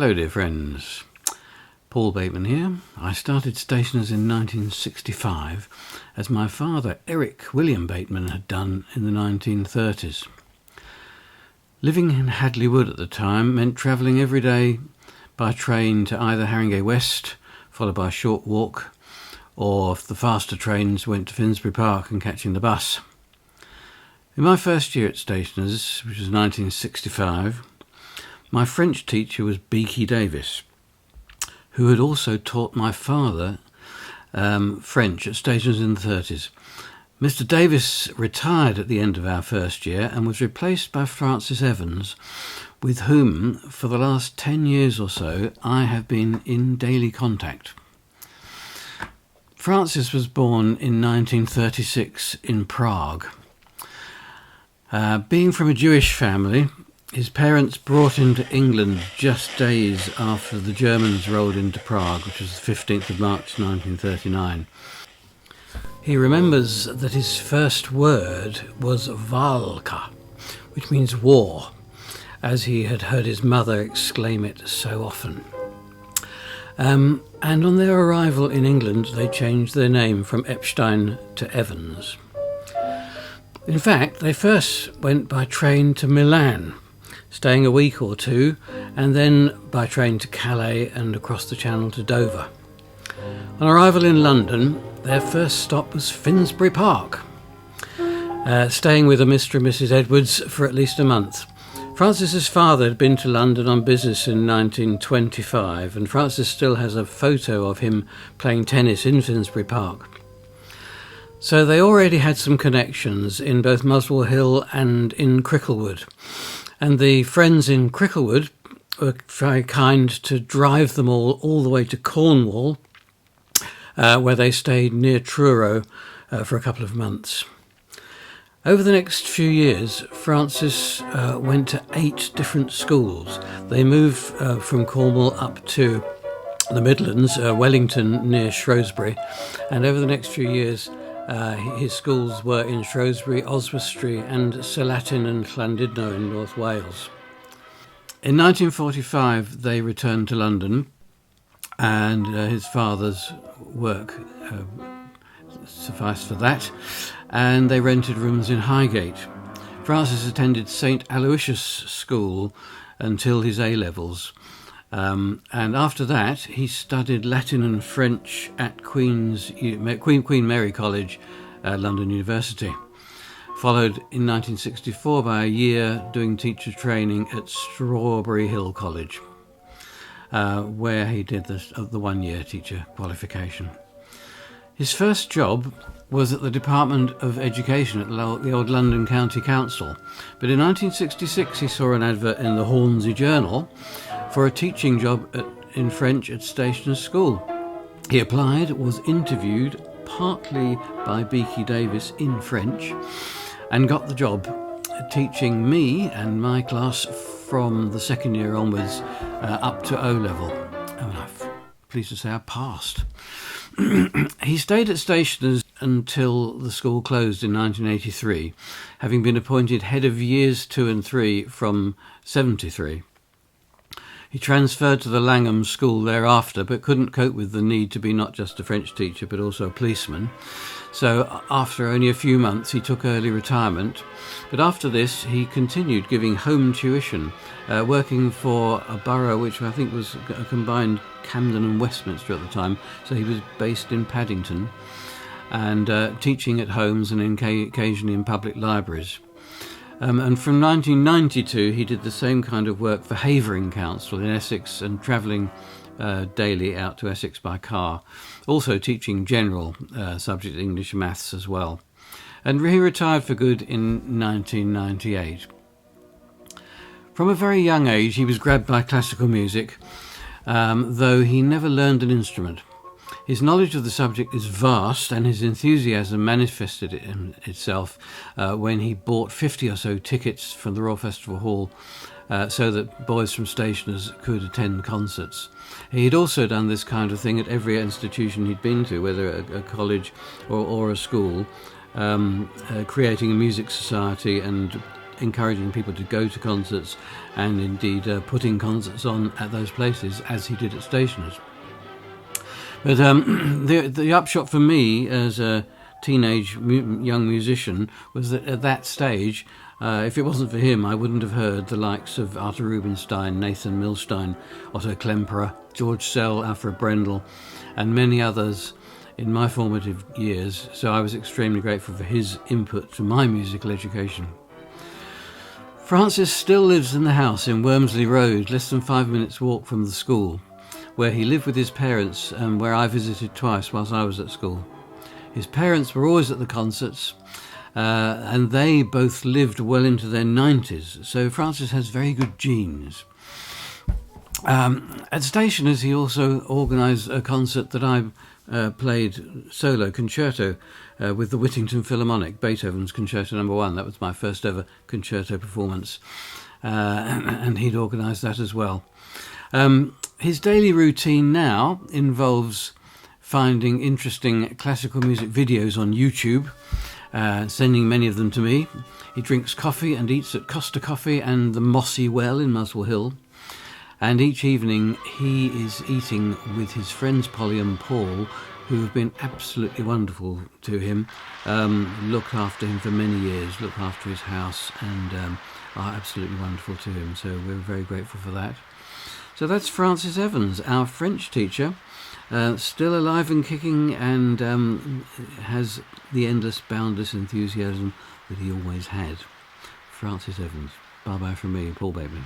Hello dear friends, Paul Bateman here. I started Stationers in 1965 as my father Eric William Bateman had done in the 1930s. Living in Hadley Wood at the time meant travelling every day by train to either Haringey West, followed by a short walk, or if the faster trains went to Finsbury Park and catching the bus. In my first year at Stationers, which was 1965, my French teacher was Beaky Davis, who had also taught my father French at Stationers in the 30s. Mr. Davis retired at the end of our first year and was replaced by Francis Evans, with whom, for the last 10 years or so, I have been in daily contact. Francis was born in 1936 in Prague. Being from a Jewish family, his parents brought him to England just days after the Germans rolled into Prague, which was the 15th of March 1939. He remembers that his first word was Walka, which means war, as he had heard his mother exclaim it so often. And on their arrival in England, they changed their name from Epstein to Evans. In fact, they first went by train to Milan, staying a week or two, and then by train to Calais and across the Channel to Dover. On arrival in London, their first stop was Finsbury Park, staying with a Mr. and Mrs. Edwards for at least a month. Francis's father had been to London on business in 1925, and Francis still has a photo of him playing tennis in Finsbury Park. So they already had some connections in both Muswell Hill and in Cricklewood. And the friends in Cricklewood were very kind to drive them all the way to Cornwall, where they stayed near Truro for a couple of months. Over the next few years, Francis went to 8 different schools. They moved from Cornwall up to the Midlands, Wellington near Shrewsbury, and over the next few years his schools were in Shrewsbury, Oswestry and Selatin and Llandudno in North Wales. In 1945 they returned to London, and his father's work sufficed for that, and they rented rooms in Highgate. Francis attended St Aloysius School until his A-levels, and after that he studied Latin and French at Queen Mary College, London University, followed in 1964 by a year doing teacher training at Strawberry Hill College, where he did the one-year teacher qualification. His first job was at the Department of Education at the old London County Council, but in 1966 he saw an advert in the Hornsey Journal for a teaching job in French at Stationers School. He applied, was interviewed partly by Beaky Davis in French, and got the job teaching me and my class from the second year onwards up to O-level. And I'm pleased to say I passed. He stayed at Stationers until the school closed in 1983, having been appointed head of years 2 and 3 from 73. He transferred to the Langham School thereafter, but couldn't cope with the need to be not just a French teacher but also a policeman. So after only a few months he took early retirement, but after this he continued giving home tuition, working for a borough which I think was a combined Camden and Westminster at the time, so he was based in Paddington, and teaching at homes and occasionally in public libraries. And from 1992 he did the same kind of work for Havering Council in Essex, and travelling daily out to Essex by car, also teaching general subject English and maths as well. And he retired for good in 1998. From a very young age he was grabbed by classical music, though he never learned an instrument. His knowledge of the subject is vast, and his enthusiasm manifested itself when he bought 50 or so tickets from the Royal Festival Hall so that boys from Stationers could attend concerts. He had also done this kind of thing at every institution he'd been to, whether a college or a school, creating a music society and encouraging people to go to concerts and indeed putting concerts on at those places, as he did at stationers. But the upshot for me as a teenage young musician was that at that stage, if it wasn't for him, I wouldn't have heard the likes of Arthur Rubinstein, Nathan Milstein, Otto Klemperer, George Sell, Alfred Brendel, and many others in my formative years. So I was extremely grateful for his input to my musical education. Francis still lives in the house in Wormsley Road, less than 5 minutes walk from the school, where he lived with his parents and where I visited twice whilst I was at school. His parents were always at the concerts, and they both lived well into their 90s, so Francis has very good genes. At Stationers, he also organised a concert that I played solo concerto with the Whittington Philharmonic, Beethoven's Concerto No. 1. That was my first ever concerto performance, and he'd organised that as well. His daily routine now involves finding interesting classical music videos on YouTube, sending many of them to me. He drinks coffee and eats at Costa Coffee and the Mossy Well in Muswell Hill. And each evening he is eating with his friends Polly and Paul, who have been absolutely wonderful to him, looked after him for many years, looked after his house, and are absolutely wonderful to him. So we're very grateful for that. So that's Francis Evans, our French teacher, still alive and kicking, and has the endless, boundless enthusiasm that he always had. Francis Evans. Bye-bye from me, Paul Bateman.